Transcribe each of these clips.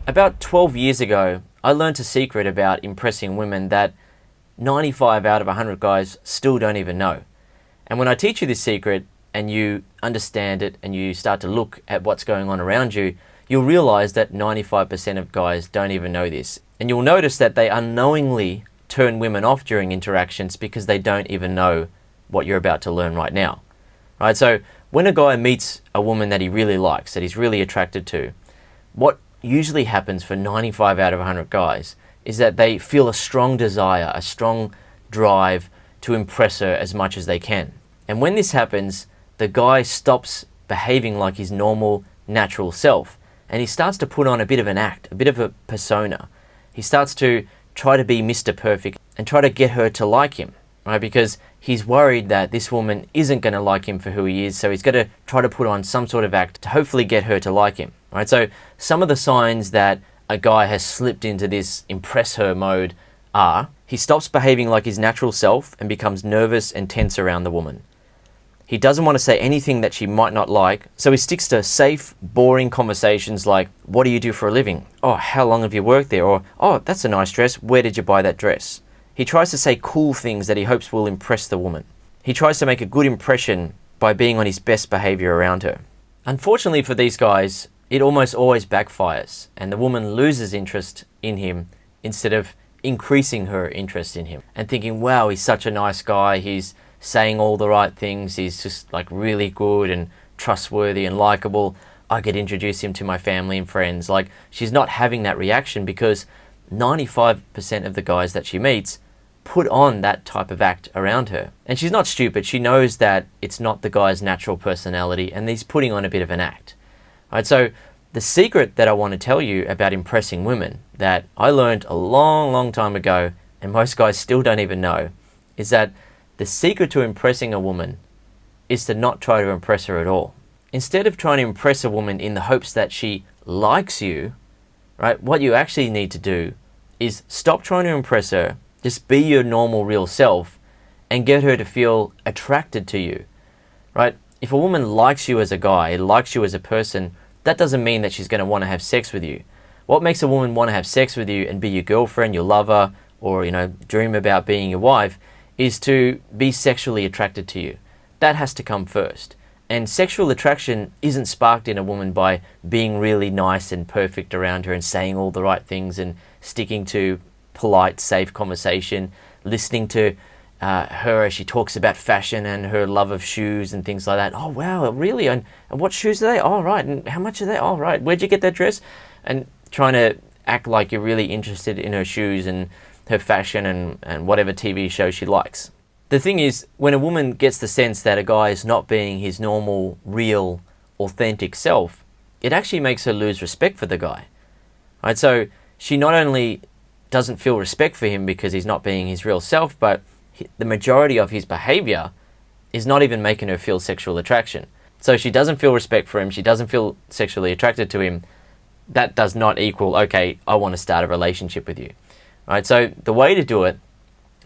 About 12 years ago, I learned a secret about impressing women that 95 out of 100 guys still don't even know. And when I teach you this secret and you understand it and you start to look at what's going on around you, you'll realize that 95% of guys don't even know this. And you'll notice that they unknowingly turn women off during interactions because they don't even know what you're about to learn right now. Right? So when a guy meets a woman that he really likes, that he's really attracted to, what usually happens for 95 out of 100 guys is that they feel a strong desire, a strong drive to impress her as much as they can. And when this happens, the guy stops behaving like his normal, natural self, and he starts to put on a bit of an act, a bit of a persona. He starts to try to be Mr. Perfect and try to get her to like him, right? Because he's worried that this woman isn't going to like him for who he is, so he's got to try to put on some sort of act to hopefully get her to like him, right? So some of the signs that a guy has slipped into this impress her mode are: he stops behaving like his natural self and becomes nervous and tense around the woman. He doesn't want to say anything that she might not like, so he sticks to safe, boring conversations like, "What do you do for a living? Oh, how long have you worked there?" Or, "Oh, that's a nice dress. Where did you buy that dress?" He tries to say cool things that he hopes will impress the woman. He tries to make a good impression by being on his best behavior around her. Unfortunately for these guys, it almost always backfires, and the woman loses interest in him instead of increasing her interest in him and thinking, "Wow, he's such a nice guy. He's saying all the right things. He's just like really good and trustworthy and likable. I could introduce him to my family and friends." Like, she's not having that reaction because 95% of the guys that she meets put on that type of act around her. And she's not stupid. She knows that it's not the guy's natural personality and he's putting on a bit of an act. All right, so the secret that I want to tell you about impressing women that I learned a long, long time ago, and most guys still don't even know, is that the secret to impressing a woman is to not try to impress her at all. Instead of trying to impress a woman in the hopes that she likes you, right, what you actually need to do is stop trying to impress her, just be your normal, real self, and get her to feel attracted to you, right? If a woman likes you as a guy, likes you as a person, that doesn't mean that she's going to want to have sex with you. What makes a woman want to have sex with you and be your girlfriend, your lover, or, dream about being your wife is to be sexually attracted to you. That has to come first. And sexual attraction isn't sparked in a woman by being really nice and perfect around her and saying all the right things and sticking to polite, safe conversation, listening to her as she talks about fashion and her love of shoes and things like that. "Oh, wow, really? And what shoes are they? Oh, right. And how much are they? Oh, right. Where'd you get that dress?" And trying to act like you're really interested in her shoes and her fashion and whatever TV show she likes. The thing is, when a woman gets the sense that a guy is not being his normal, real, authentic self, it actually makes her lose respect for the guy. Right? So she not only doesn't feel respect for him because he's not being his real self, but the majority of his behavior is not even making her feel sexual attraction. So she doesn't feel respect for him, she doesn't feel sexually attracted to him. That does not equal, "Okay, I want to start a relationship with you." Right? So the way to do it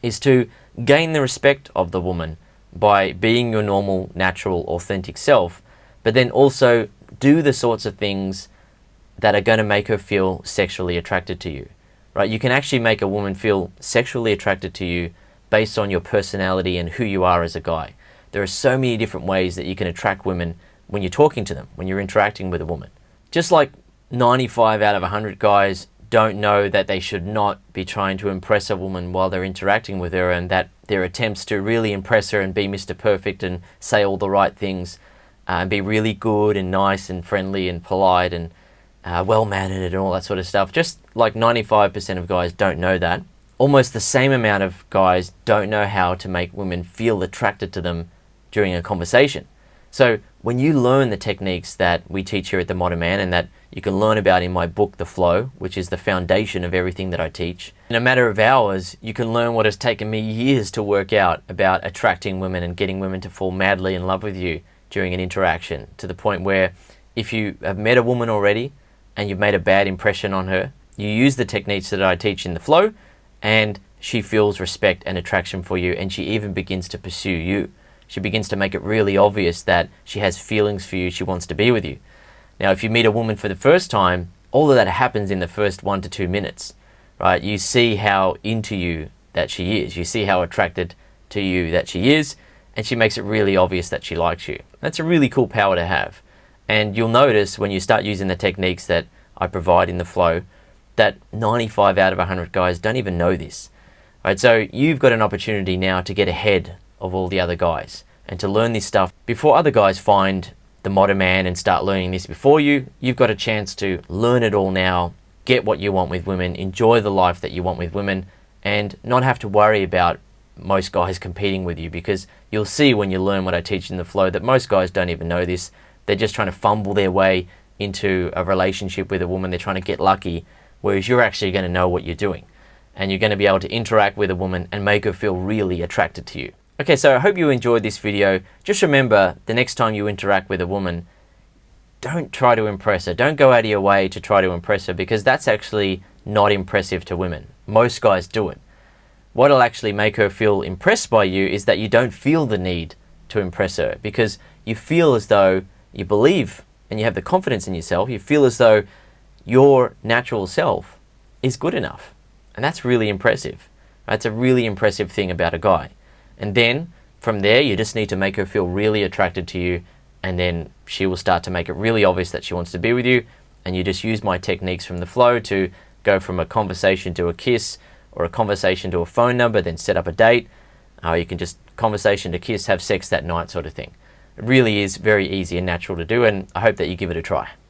is to gain the respect of the woman by being your normal, natural, authentic self, but then also do the sorts of things that are going to make her feel sexually attracted to you. Right? You can actually make a woman feel sexually attracted to you based on your personality and who you are as a guy. There are so many different ways that you can attract women when you're talking to them, when you're interacting with a woman. Just like 95 out of 100 guys don't know that they should not be trying to impress a woman while they're interacting with her, and that their attempts to really impress her and be Mr. Perfect and say all the right things and be really good and nice and friendly and polite and well-mannered and all that sort of stuff. Just like 95% of guys don't know that, almost the same amount of guys don't know how to make women feel attracted to them during a conversation. So when you learn the techniques that we teach here at The Modern Man and that you can learn about in my book, The Flow, which is the foundation of everything that I teach, in a matter of hours, you can learn what has taken me years to work out about attracting women and getting women to fall madly in love with you during an interaction, to the point where if you have met a woman already and you've made a bad impression on her, you use the techniques that I teach in The Flow and she feels respect and attraction for you, and she even begins to pursue you. She begins to make it really obvious that she has feelings for you, she wants to be with you. Now, if you meet a woman for the first time all of that happens in the first 1 to 2 minutes, right? You see how into you that she is. You see how attracted to you that she is, and she makes it really obvious that she likes you. That's a really cool power to have. And you'll notice when you start using the techniques that I provide in the flow that 95 out of 100 guys don't even know this. Right? So you've got an opportunity now to get ahead of all the other guys and to learn this stuff before other guys find the modern man and start learning this before you. You've got a chance to learn it all now, get what you want with women, enjoy the life that you want with women, and not have to worry about most guys competing with you, because you'll see when you learn what I teach in the flow that most guys don't even know this. They're just trying to fumble their way into a relationship with a woman. They're trying to get lucky, whereas you're actually going to know what you're doing. And you're going to be able to interact with a woman and make her feel really attracted to you. Okay, so I hope you enjoyed this video. Just remember, the next time you interact with a woman, don't try to impress her. Don't go out of your way to try to impress her, because that's actually not impressive to women. Most guys do it. What'll actually make her feel impressed by you is that you don't feel the need to impress her, because you feel as though you believe and you have the confidence in yourself. You feel as though your natural self is good enough. And that's really impressive. That's a really impressive thing about a guy. And then from there, you just need to make her feel really attracted to you, and then she will start to make it really obvious that she wants to be with you. And you just use my techniques from the flow to go from a conversation to a kiss, or a conversation to a phone number, then set up a date. You can just conversation to kiss, have sex that night sort of thing. It really is very easy and natural to do, and I hope that you give it a try.